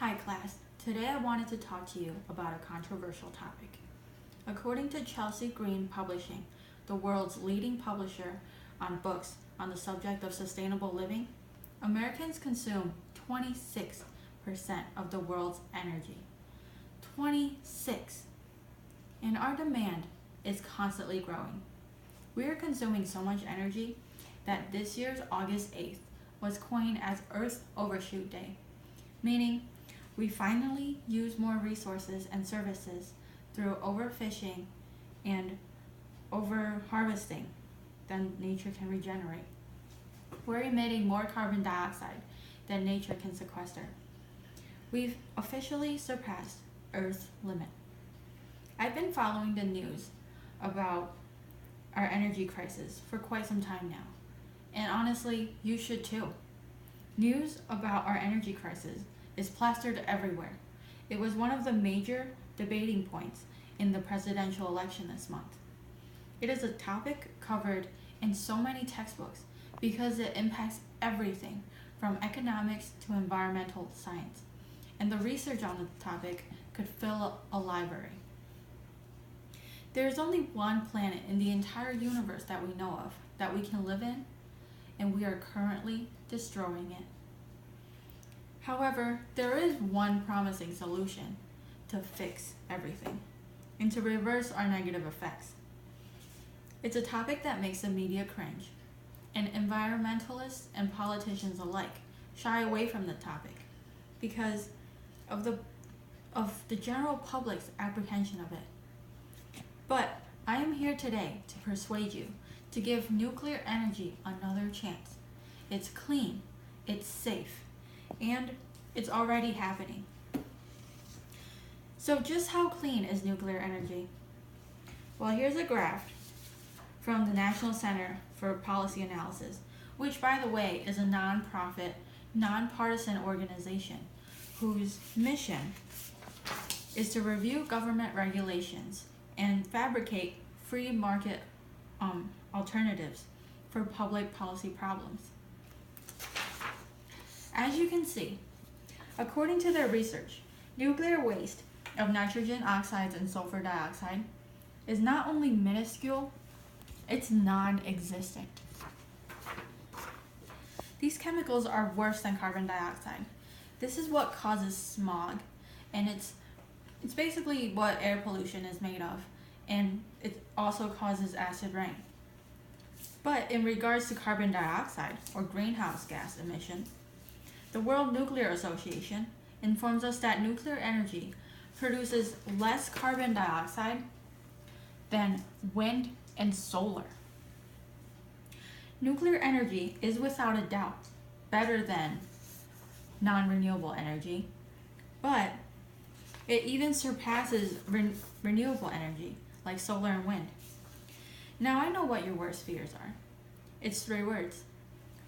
Hi class, today I wanted to talk to you about a controversial topic. According to Chelsea Green Publishing, the world's leading publisher on books on the subject of sustainable living, Americans consume 26% of the world's energy. 26! And our demand is constantly growing. We are consuming so much energy that this year's August 8th was coined as Earth Overshoot Day, meaning we finally use more resources and services through overfishing and overharvesting than nature can regenerate. We're emitting more carbon dioxide than nature can sequester. We've officially surpassed Earth's limit. I've been following the news about our energy crisis for quite some time now, and honestly, you should too. News about our energy crisis is plastered everywhere. It was one of the major debating points in the presidential election this month. It is a topic covered in so many textbooks because it impacts everything from economics to environmental science, and the research on the topic could fill a library. There is only one planet in the entire universe that we know of that we can live in, and we are currently destroying it. However, there is one promising solution to fix everything and to reverse our negative effects. It's a topic that makes the media cringe, and environmentalists and politicians alike shy away from the topic because of the general public's apprehension of it. But I am here today to persuade you to give nuclear energy another chance. It's clean, it's safe, and it's already happening. So just how clean is nuclear energy? Well, here's a graph from the National Center for Policy Analysis, which, by the way, is a nonprofit, nonpartisan organization whose mission is to review government regulations and fabricate free market alternatives for public policy problems. As you can see, according to their research, nuclear waste of nitrogen oxides and sulfur dioxide is not only minuscule, it's non-existent. These chemicals are worse than carbon dioxide. This is what causes smog, and it's basically what air pollution is made of, and it also causes acid rain. But in regards to carbon dioxide, or greenhouse gas emission, the World Nuclear Association informs us that nuclear energy produces less carbon dioxide than wind and solar. Nuclear energy is without a doubt better than non-renewable energy, but it even surpasses renewable energy like solar and wind. Now I know what your worst fears are. It's 3 words: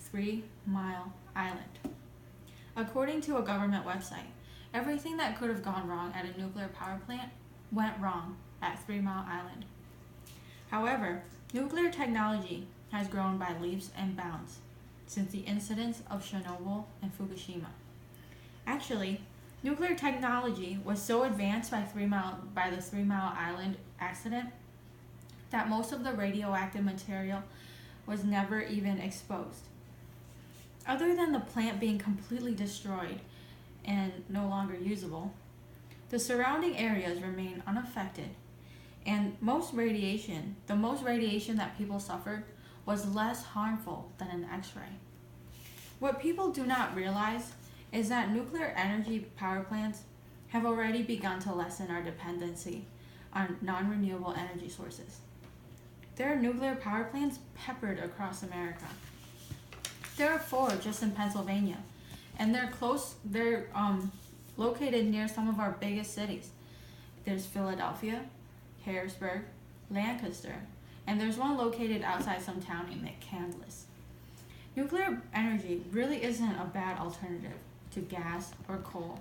3 Mile Island. According to a government website, everything that could have gone wrong at a nuclear power plant went wrong at 3 Mile Island. However, nuclear technology has grown by leaps and bounds since the incidents of Chernobyl and Fukushima. Actually, nuclear technology was so advanced by the 3 Mile Island accident that most of the radioactive material was never even exposed. Other than the plant being completely destroyed and no longer usable, the surrounding areas remain unaffected, and the most radiation that people suffered was less harmful than an X-ray. What people do not realize is that nuclear energy power plants have already begun to lessen our dependency on non-renewable energy sources. There are nuclear power plants peppered across America. There are 4 just in Pennsylvania, and they're located near some of our biggest cities. There's Philadelphia, Harrisburg, Lancaster, and there's one located outside some town named McCandless. Nuclear energy really isn't a bad alternative to gas or coal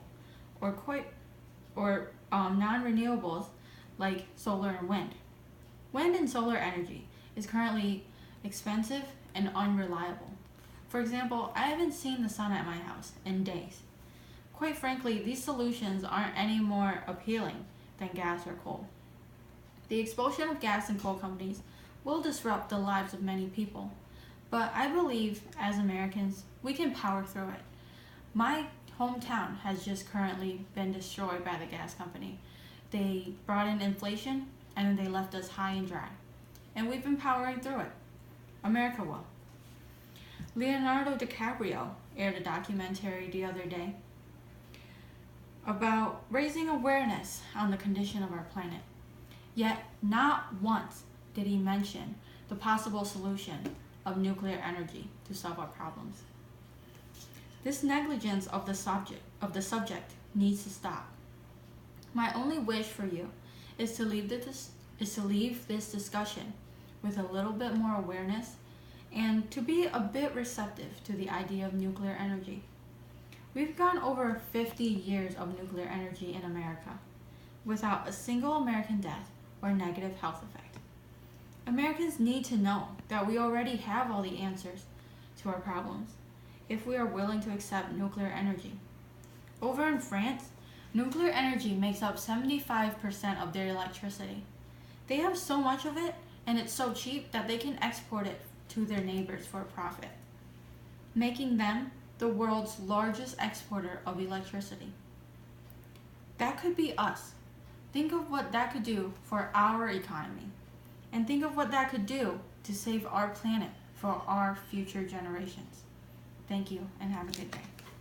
or non-renewables like solar and wind. Wind and solar energy is currently expensive and unreliable. For example, I haven't seen the sun at my house in days. quite frankly, these solutions aren't any more appealing than gas or coal. The expulsion of gas and coal companies will disrupt the lives of many people, but I believe as Americans, we can power through it. My hometown has just currently been destroyed by the gas company. They brought in inflation and then they left us high and dry. And we've been powering through it. America will. Leonardo DiCaprio aired a documentary the other day about raising awareness on the condition of our planet. Yet, not once did he mention the possible solution of nuclear energy to solve our problems. This negligence of the subject needs to stop. My only wish for you is to leave this discussion with a little bit more awareness and to be a bit receptive to the idea of nuclear energy. We've gone over 50 years of nuclear energy in America without a single American death or negative health effect. Americans need to know that we already have all the answers to our problems if we are willing to accept nuclear energy. Over in France, nuclear energy makes up 75% of their electricity. They have so much of it, and it's so cheap that they can export it to their neighbors for a profit, making them the world's largest exporter of electricity. That could be us. Think of what that could do for our economy, and think of what that could do to save our planet for our future generations. Thank you, and have a good day.